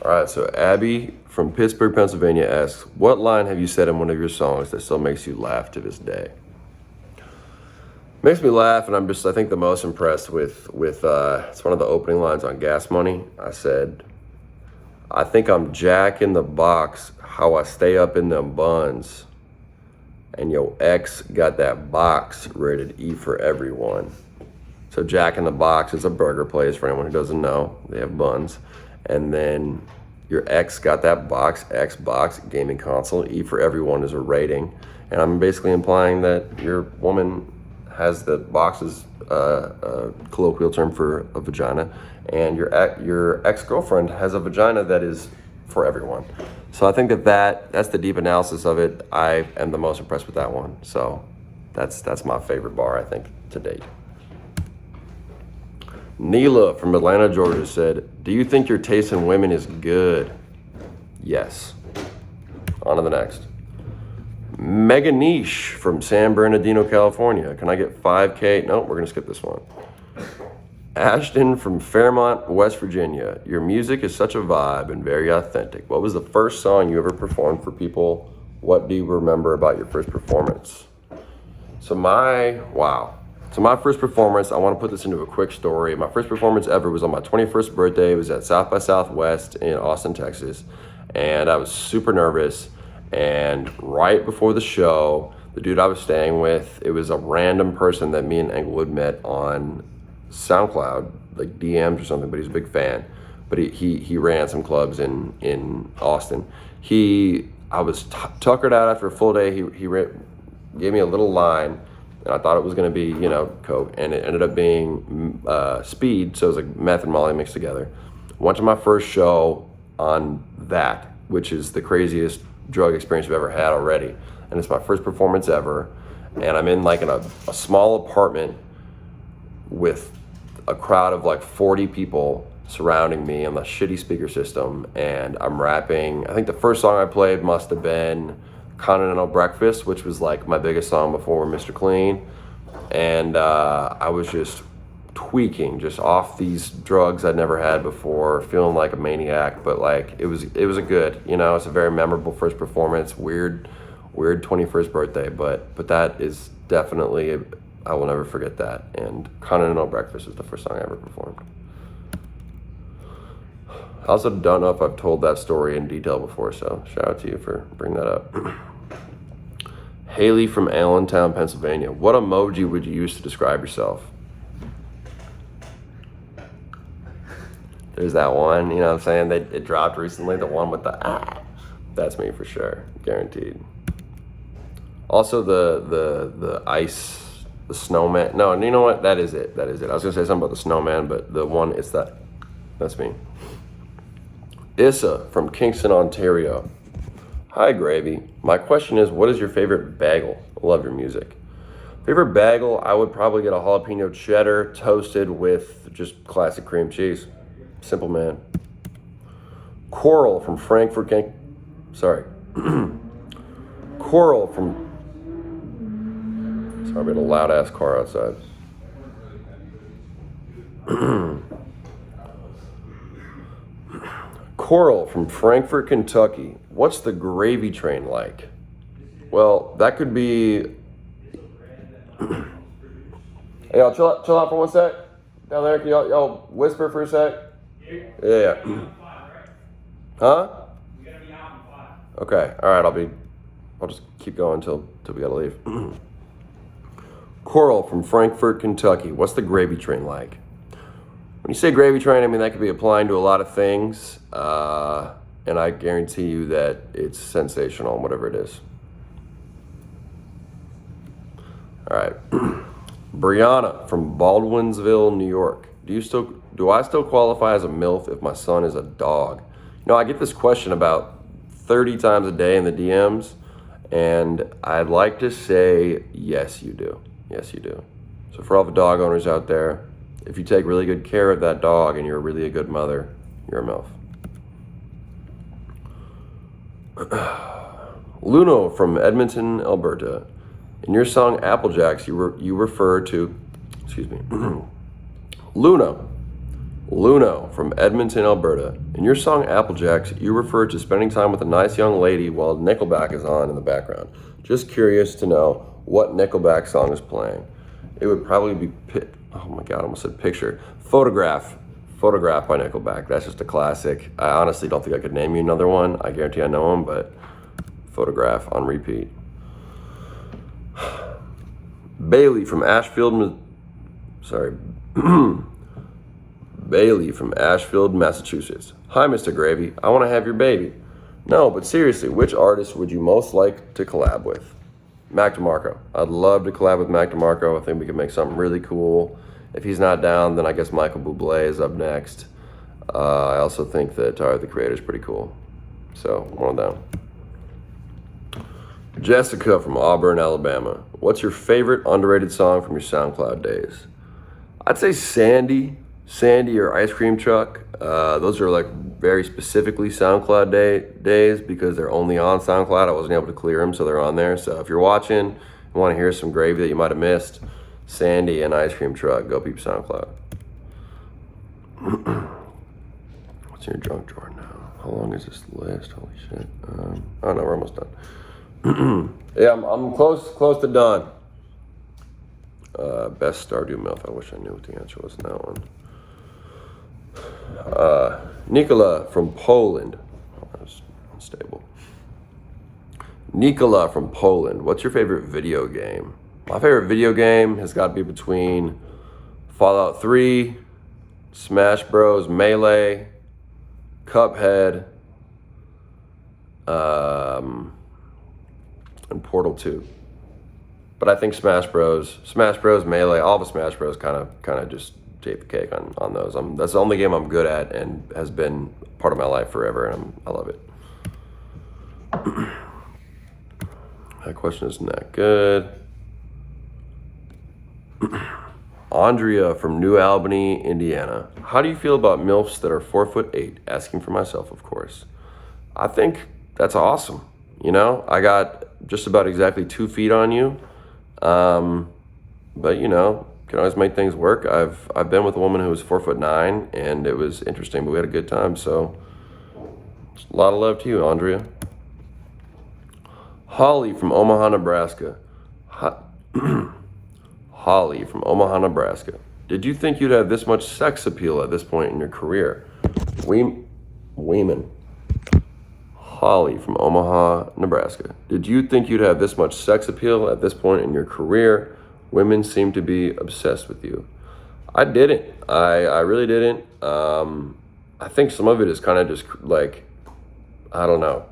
All right, so Abby from Pittsburgh, Pennsylvania asks, what line have you said in one of your songs that still makes you laugh to this day? Makes me laugh, and I think the most impressed with it's one of the opening lines on Gas Money. I said, I think I'm Jack in the Box, how I stay up in them buns, and your ex got that box ready to eat for everyone. So Jack in the Box is a burger place, for anyone who doesn't know. They have buns. And then your ex got that box, Xbox, gaming console, E for everyone is a rating. And I'm basically implying that your woman has the box as a colloquial term for a vagina, and your ex-girlfriend has a vagina that is for everyone. So I think that's the deep analysis of it. I am the most impressed with that one. So that's my favorite bar, I think, to date. Neela from Atlanta, Georgia said, do you think your taste in women is good? Yes. On to the next. Meganish from San Bernardino, California. Can I get 5K? No, we're going to skip this one. Ashton from Fairmont, West Virginia. Your music is such a vibe and very authentic. What was the first song you ever performed for people? What do you remember about your first performance? So my first performance, I want to put this into a quick story. My first performance ever was on my 21st birthday. It was at South by Southwest in Austin, Texas. And I was super nervous. And right before the show, the dude I was staying with, it was a random person that me and Englewood met on SoundCloud, like DMs or something, but he's a big fan. But he ran some clubs in Austin. I was tuckered out after a full day. He gave me a little line, and I thought it was going to be, coke, and it ended up being speed, so it was like meth and Molly mixed together. Went to my first show on that, which is the craziest drug experience I've ever had already, and it's my first performance ever, and I'm in like in a small apartment with a crowd of like 40 people surrounding me on the shitty speaker system, and I'm rapping. I think the first song I played must have been Continental Breakfast, which was like my biggest song before Mr. Clean, and I was just tweaking, just off these drugs I'd never had before, feeling like a maniac, but like it was a good, it's a very memorable first performance, weird 21st birthday, but that is definitely, I will never forget that. And Continental Breakfast was the first song I ever performed. I also don't know if I've told that story in detail before, so shout out to you for bringing that up. Haley from Allentown, Pennsylvania. What emoji would you use to describe yourself? There's that one, what I'm saying? It dropped recently, the one with the That's me for sure, guaranteed. Also the ice, the snowman. No, you know what? That is it. I was gonna say something about the snowman, but the one, that's me. Issa from Kingston, Ontario. Hi, Gravy. My question is, what is your favorite bagel? I love your music. Favorite bagel, I would probably get a jalapeno cheddar toasted with just classic cream cheese. Simple, man. Coral from Frankfurt, sorry, we had a loud ass car outside. Coral from Frankfurt, Kentucky. What's the gravy train like? Well, that could be. Hey, y'all, chill out for 1 sec. Down there, can y'all whisper for a sec? Yeah. Huh? Okay. All right. I'll just keep going till we gotta leave. Coral from Frankfurt, Kentucky. What's the gravy train like? When you say gravy train, I mean that could be applying to a lot of things, and I guarantee you that it's sensational, whatever it is. All right. Brianna from Baldwinsville, New York. Do I still qualify as a MILF if my son is a dog? I get this question about 30 times a day in the DMs, and I'd like to say, yes, you do. Yes, you do. So for all the dog owners out there, if you take really good care of that dog and you're really a good mother, you're a MILF. Luno from Edmonton, Alberta. In your song Applejacks, you refer to, Luna. Luno from Edmonton, Alberta. In your song Applejacks, you refer to spending time with a nice young lady while Nickelback is on in the background. Just curious to know what Nickelback song is playing. It would probably be, oh my God, I almost said picture. Photograph by Nickelback. That's just a classic. I honestly don't think I could name you another one. I guarantee I know them, but Photograph on repeat. Bailey from Bailey from Ashfield, Massachusetts. Hi, Mr. Gravy. I want to have your baby. No, but seriously, which artist would you most like to collab with? Mac DeMarco. I'd love to collab with Mac DeMarco. I think we could make something really cool. If he's not down, then I guess Michael Bublé is up next. I also think that Tyler, the Creator, is pretty cool. So, one of them. Jessica from Auburn, Alabama. What's your favorite underrated song from your SoundCloud days? I'd say Sandy or Ice Cream Truck. Those are like very specifically SoundCloud days because they're only on SoundCloud. I wasn't able to clear them, so they're on there. So if you're watching and want to hear some gravy that you might have missed, Sandy and Ice Cream Truck, go peep SoundCloud. What's in your junk drawer now? How long is this list? Holy shit. Oh no, we're almost done. Yeah, I'm close to done. Best Stardew MILF. I wish I knew what the answer was in that one. Nikola from Poland. Oh, that was unstable. Nikola from Poland. What's your favorite video game? My favorite video game has got to be between Fallout 3, Smash Bros, Melee, Cuphead, and Portal 2. But I think Smash Bros, Melee, all the Smash Bros kind of just take the cake on those. That's the only game I'm good at and has been part of my life forever, and I love it. That question isn't that good. Andrea from New Albany, Indiana. How do you feel about MILFs that are 4'8"? Asking for myself, of course. I think that's awesome. You know, I got just about exactly 2 feet on you. But you know, can always make things work. I've been with a woman who was 4'9", and it was interesting, but we had a good time. So a lot of love to you, Andrea. Holly from Omaha, Nebraska. Holly from Omaha, Nebraska. Did you think you'd have this much sex appeal at this point in your career? Weeman. Holly from Omaha, Nebraska. Did you think you'd have this much sex appeal at this point in your career? Women seem to be obsessed with you. I didn't. I really didn't. I think some of it is kind of just like, I don't know,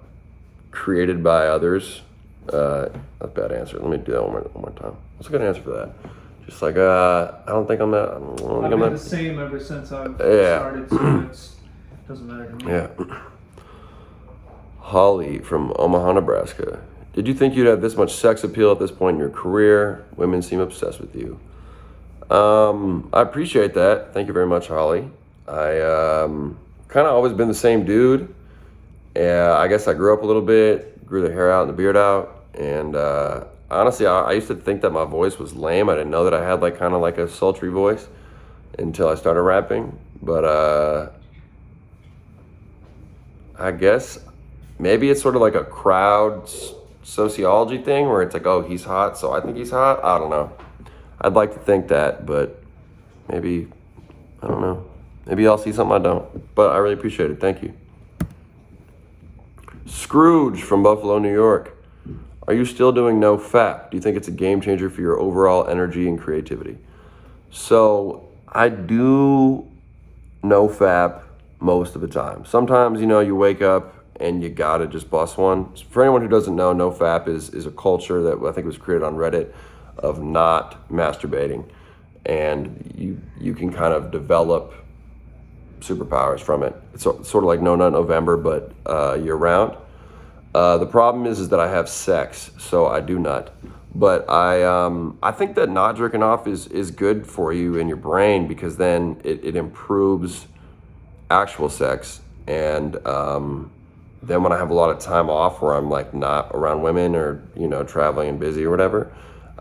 created by others. That's a bad answer. Let me do that one more time. What's a good answer for that? Just like, I don't think I'm that. I've been the same ever since I've started, so it doesn't matter to me. Yeah. Holly from Omaha, Nebraska. Did you think you'd have this much sex appeal at this point in your career? Women seem obsessed with you. I appreciate that. Thank you very much, Holly. I kind of always been the same dude. I guess I grew up a little bit, grew the hair out and the beard out, and honestly, I used to think that my voice was lame. I didn't know that I had like kind of like a sultry voice until I started rapping. But I guess maybe it's sort of like a crowd sociology thing where it's like, oh, he's hot, so I think he's hot. I don't know. I'd like to think that, but maybe, I don't know. Maybe I'll see something I don't. But I really appreciate it. Thank you. Scrooge from Buffalo, New York. Are you still doing no fap? Do you think it's a game changer for your overall energy and creativity? So I do no fap most of the time. Sometimes, you know, you wake up and you gotta just bust one. For anyone who doesn't know, no fap is a culture that I think was created on Reddit of not masturbating. And you can kind of develop superpowers from it. It's sort of like No Nut November, but year round. The problem is that I have sex, so I do nut. But I think that not jerking off is good for you and your brain because then it improves actual sex. And then when I have a lot of time off where I'm like not around women or, you know, traveling and busy or whatever,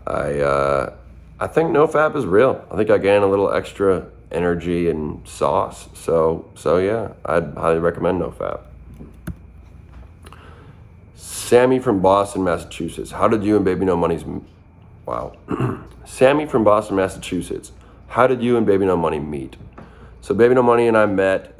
I think no fap is real. I think I gain a little extra energy and sauce. So yeah, I'd highly recommend NoFap. Sammy from Boston, Massachusetts. How did you and Baby No Money's... Wow. Sammy from Boston, Massachusetts. How did you and Baby No Money meet? So Baby No Money and I met.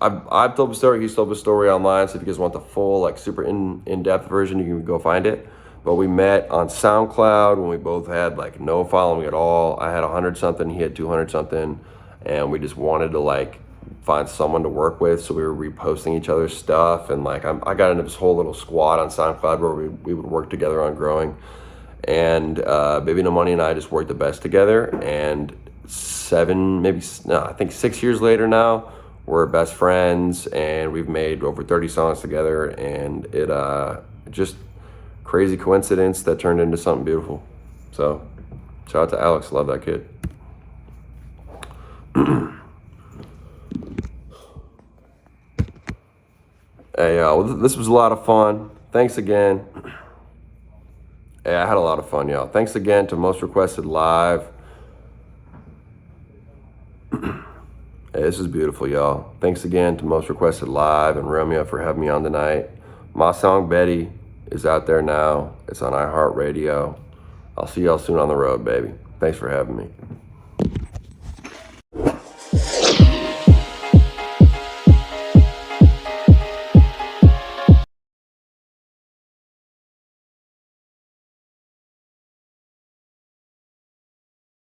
I've told the story. He's told the story online. So if you guys want the full, like, super in-depth version, you can go find it. But we met on SoundCloud when we both had, like, no following at all. I had 100 something. He had 200 something. And we just wanted to, like, find someone to work with. So we were reposting each other's stuff. And, like, I got into this whole little squad on SoundCloud where we would work together on growing. And Baby No Money and I just worked the best together. And I think 6 years later now, we're best friends, and we've made over 30 songs together. And it just crazy coincidence that turned into something beautiful. So shout out to Alex. Love that kid. Hey, well, this was a lot of fun. Thanks again. Hey, I had a lot of fun, y'all. Thanks again to Most Requested Live. Hey, this is beautiful, y'all. Thanks again to Most Requested Live and Romeo for having me on tonight. My song, Betty, is out there now. It's on iHeartRadio. I'll see y'all soon on the road, baby. Thanks for having me.